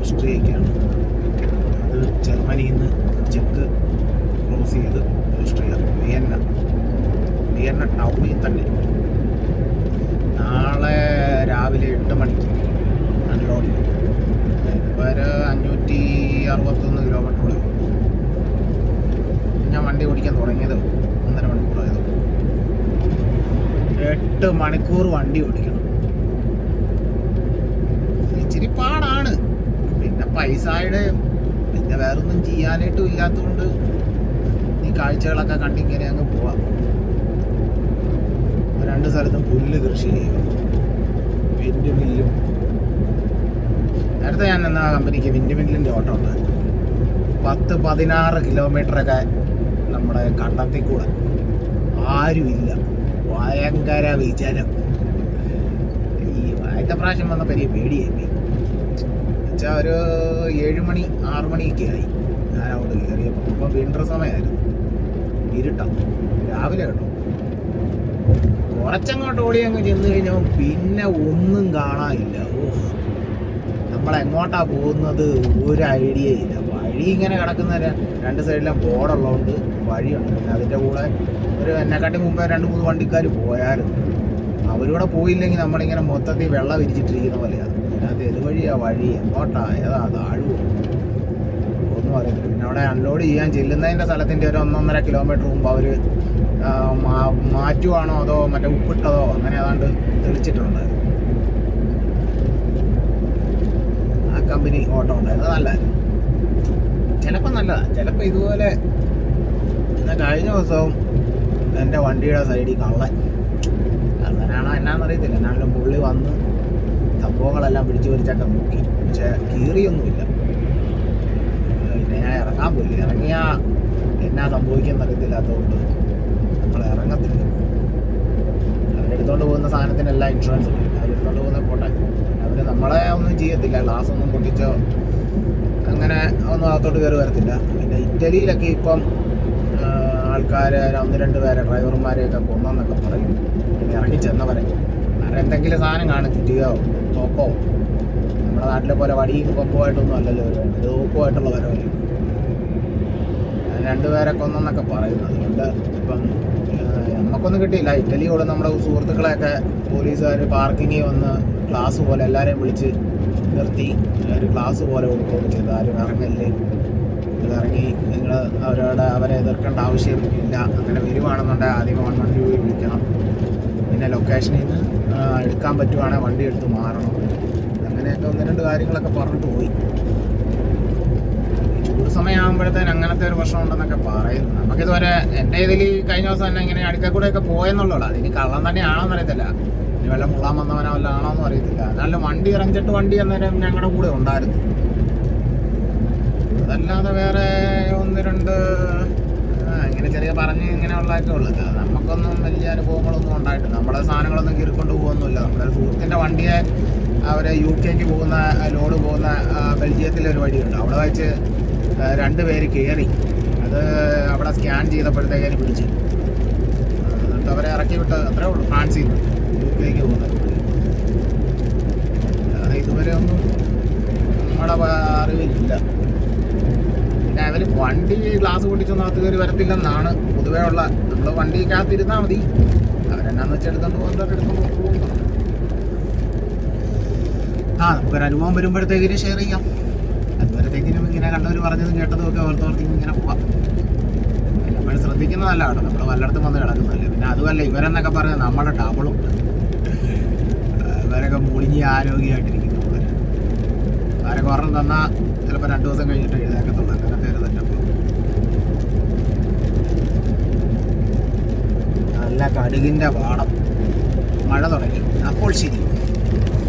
ഓസ്ട്രിയയ്ക്കാണ്. അത് ജർമ്മനിയിൽ നിന്ന് ചെക്ക് ക്രോസ് ചെയ്ത് ഓസ്ട്രിയ വിയന്ന ടൗണിൽ തന്നെ നാളെ രാവിലെ 8 മണിക്ക് അൺലോഡ് ചെയ്യും. ഇപ്പോൾ 561 കിലോമീറ്ററോളം ഞാൻ വണ്ടി ഓടിക്കാൻ തുടങ്ങിയത് 1.5 മണിക്കൂറായത്. 8 മണിക്കൂർ വണ്ടി ഓടിക്കണം. ഇച്ചിരി പാടാണ്. പിന്നെ പൈസയുടെ പിന്നെ വേറൊന്നും ചെയ്യാനായിട്ടും ഇല്ലാത്തതുകൊണ്ട് ഈ കാഴ്ചകളൊക്കെ കണ്ടിങ്ങനെ അങ്ങ് പോവാം. 2 സ്ഥലത്തും പുല്ല് കൃഷി ചെയ്യുക, വിൻഡ് മില്ലും. നേരത്തെ ഞാൻ നിന്ന കമ്പനിക്ക് വിൻഡ് മില്ലിൻ്റെ ഓട്ടം ഉണ്ടായിരുന്നു. 10-16 കിലോമീറ്ററൊക്കെ നമ്മുടെ കണ്ടത്തിൽ കൂടെ ആരുമില്ല, ഭയങ്കര വിജനം. ഈ ആദ്യത്തെ പ്രാവശ്യം വന്ന വലിയ പേടിയായി. എന്നുവെച്ചാൽ ഒരു 7 മണി 6 മണിയൊക്കെ ആയി ഞാൻ അവിടെ കയറിയപ്പോൾ. അപ്പോൾ വിൻ്റർ സമയമായിരുന്നു, ഇരുട്ടാം രാവിലെ കേട്ടോ. കുറച്ചങ്ങോട്ട് ഓടി അങ്ങ് ചെന്ന് കഴിഞ്ഞാൽ പിന്നെ ഒന്നും കാണാനില്ല. നമ്മളെങ്ങോട്ടാ പോകുന്നത് ഒരു ഐഡിയ ഇല്ല. വഴി ഇങ്ങനെ കിടക്കുന്ന 2 സൈഡിലും ബോർഡുള്ളതുകൊണ്ട് വഴിയുണ്ട്. പിന്നെ അതിൻ്റെ കൂടെ എന്നെക്കാട്ടി മുമ്പേ 2-3 വണ്ടിക്കാർ പോയായിരുന്നു. അവരൂടെ പോയില്ലെങ്കിൽ നമ്മളിങ്ങനെ മൊത്തത്തിൽ വെള്ളം വിരിച്ചിട്ടിരിക്കുന്ന പോലെയാണ്. അതിനകത്ത് ഏത് വഴിയാ വഴി, എങ്ങോട്ടാ, ഏതാ താഴുവോ ഒന്നും അറിയത്തില്ല. പിന്നെ അവിടെ അൺലോഡ് ചെയ്യാൻ ചെല്ലുന്നതിൻ്റെ സ്ഥലത്തിൻ്റെ ഒരു 1-1.5 കിലോമീറ്റർ മുമ്പ് അവർ മാറ്റുവാണോ അതോ മറ്റേ ഉപ്പിട്ടതോ അങ്ങനെ ഏതാണ്ട് തെളിച്ചിട്ടുണ്ടായിരുന്നു. ആ കമ്പനി ഓട്ടം ഉണ്ടായിരുന്നു, നല്ലതായിരുന്നു. ചിലപ്പോൾ നല്ലതാണ്, ചിലപ്പോൾ ഇതുപോലെ. എന്നാൽ കഴിഞ്ഞ ദിവസവും എൻ്റെ വണ്ടിയുടെ സൈഡിൽ കള്ളനാണോ എന്നാന്നറിയത്തില്ല. എന്നാലും പുള്ളി വന്ന് സംഭവങ്ങളെല്ലാം പിടിച്ചു വലിച്ചൊക്കെ നോക്കി. പക്ഷേ കീറിയൊന്നുമില്ല. പിന്നെ ഞാൻ ഇറങ്ങാൻ പോയില്ല. ഇറങ്ങിയാൽ എന്നാ സംഭവിക്കുമെന്ന് അറിയത്തില്ലാത്തതുകൊണ്ട് നമ്മൾ ഇറങ്ങത്തില്ല. അവരെടുത്തോണ്ട് പോകുന്ന സാധനത്തിനെല്ലാം ഇൻഷുറൻസ് ഉണ്ട്. അവരെടുത്തോണ്ട് പോകുന്ന പോട്ടെ. അവർ നമ്മളെ ഒന്നും ചെയ്യത്തില്ല, ഗ്ലാസ് ഒന്നും പൊട്ടിച്ചോ അങ്ങനെ ഒന്നും അകത്തോട്ട് കയറി വരത്തില്ല. പിന്നെ ഇറ്റലിയിലൊക്കെ ഇപ്പം ആൾക്കാർ 1-2 പേരെ ഡ്രൈവർമാരെയൊക്കെ കൊന്നെന്നൊക്കെ പറയും. പിന്നെ ഇറങ്ങി ചെന്നവരെ എന്തെങ്കിലും സാധനം കാണും, ചുറ്റിയോ തോക്കോ. നമ്മുടെ നാട്ടിലെ പോലെ വടിയും കൊമ്പുമായിട്ടൊന്നും അല്ലല്ലോ വരുന്നത്, ഇത് തോക്കുമായിട്ടുള്ള വരവല്ലേ. 2 പേരെ കൊന്നെന്നൊക്കെ പറയുന്നത്. അതുകൊണ്ട് ഇപ്പം നമുക്കൊന്നും കിട്ടിയില്ല. ഇറ്റലിയോട് നമ്മുടെ സുഹൃത്തുക്കളെയൊക്കെ പോലീസുകാർ പാർക്കിങ്ങിൽ വന്ന് ക്ലാസ് പോലെ എല്ലാവരെയും വിളിച്ച് നിർത്തി ഒരു ക്ലാസ് പോലെ കൊടുക്കുകയൊക്കെ ചെയ്തു. ആരും ഇറങ്ങല്ലേ, ഇറങ്ങി നിങ്ങൾ അവരെ എതിർക്കേണ്ട ആവശ്യം ഇല്ല. അങ്ങനെ വരുവാണെന്നുണ്ടെങ്കിൽ ആദ്യം 112 വിളിക്കണം. പിന്നെ ലൊക്കേഷനിൽ നിന്ന് എടുക്കാൻ പറ്റുവാണെങ്കിൽ വണ്ടി എടുത്ത് മാറണം. അങ്ങനെയൊക്കെ 1-2 കാര്യങ്ങളൊക്കെ പറഞ്ഞിട്ട് പോയി. ചൂട് സമയമാകുമ്പോഴത്തേന് അങ്ങനത്തെ ഒരു പ്രശ്നം ഉണ്ടെന്നൊക്കെ പറയുന്നു. നമുക്കിതുവരെ എൻ്റെ ഇതിൽ കഴിഞ്ഞ ദിവസം തന്നെ ഇങ്ങനെ അടുക്ക കൂടെയൊക്കെ പോയെന്നുള്ളൂ. അതിന് കള്ളം തന്നെയാണോന്ന് അറിയത്തില്ല, ഇനി വല്ല മുള്ളാൻ വന്നവനോ വല്ല ആണോന്നും അറിയത്തില്ല. എന്നാലും വണ്ടി ഇറങ്ങിച്ചിട്ട് വണ്ടി അന്നേരം ഞങ്ങളുടെ കൂടെ ഉണ്ടായിരുന്നു. അതല്ലാതെ വേറെ 1-2 ഇങ്ങനെ ചെറിയ പറഞ്ഞ് ഇങ്ങനെയുള്ളതൊക്കെ ഉള്ളത്. നമുക്കൊന്നും വലിയ അനുഭവങ്ങളൊന്നും ഉണ്ടായിട്ടില്ല. നമ്മുടെ സാധനങ്ങളൊന്നും കീറിക്കൊണ്ട് പോകുന്നില്ല. നമ്മുടെ സുഹൃത്തിൻ്റെ വണ്ടിയെ അവരെ UK പോകുന്ന ലോഡ് പോകുന്ന ബെൽജിയത്തിലൊരു വഴിയുണ്ട്. അവിടെ വെച്ച് 2 പേര് കയറി. അത് അവിടെ സ്കാൻ ചെയ്തപ്പോഴത്തേക്കാണ് പിടിച്ച്. എന്നിട്ട് അവരെ ഇറക്കി വിട്ട് അത്രേ ഉള്ളൂ. ഫ്രാൻസിൽ നിന്ന് UK പോകുന്നത്. അത് ഇതുവരെ ഒന്നും നമ്മുടെ അറിവില്ല. പിന്നെ അവർ വണ്ടി ഗ്ലാസ് പൊട്ടിച്ചൊന്നും അകത്ത് കയറി വരത്തില്ലെന്നാണ് പൊതുവേ ഉള്ള. നമ്മൾ വണ്ടിക്കകത്തിരുന്നാൽ മതി, അവരെന്നാന്ന് വെച്ചാൽ എടുത്തോണ്ട് പോകും. നമുക്കൊരു അനുഭവം വരുമ്പോഴത്തേക്കിനും ഷെയർ ചെയ്യാം. അതുവരത്തേക്കിനും ഇങ്ങനെ കണ്ടവർ പറഞ്ഞതും കേട്ടതും ഒക്കെ ഓർത്തോർത്തി ഇങ്ങനെ പോവാം. പിന്നെ നമ്മൾ ശ്രദ്ധിക്കുന്നതല്ല കേട്ടോ, നമ്മൾ വല്ലയിടത്തും വന്ന് കിടക്കുന്നതല്ലേ. പിന്നെ അതുമല്ല, ഇവരെന്നൊക്കെ പറഞ്ഞാൽ നമ്മുടെ ഡബിളും. ഇവരൊക്കെ മുളിഞ്ഞ് ആരോഗ്യമായിട്ടിരിക്കുന്നു. അവരൊക്കെ ഒരെണ്ണം തന്നാൽ ചിലപ്പോൾ 2 ദിവസം കഴിഞ്ഞിട്ട് എഴുതാക്കത്തുള്ളൂ. അങ്ങനത്തെ ഒരു തെറ്റപ്പോൾ നല്ല കടുകിൻ്റെ പാടം. മഴ തുടങ്ങി. അപ്പോൾ ശരി.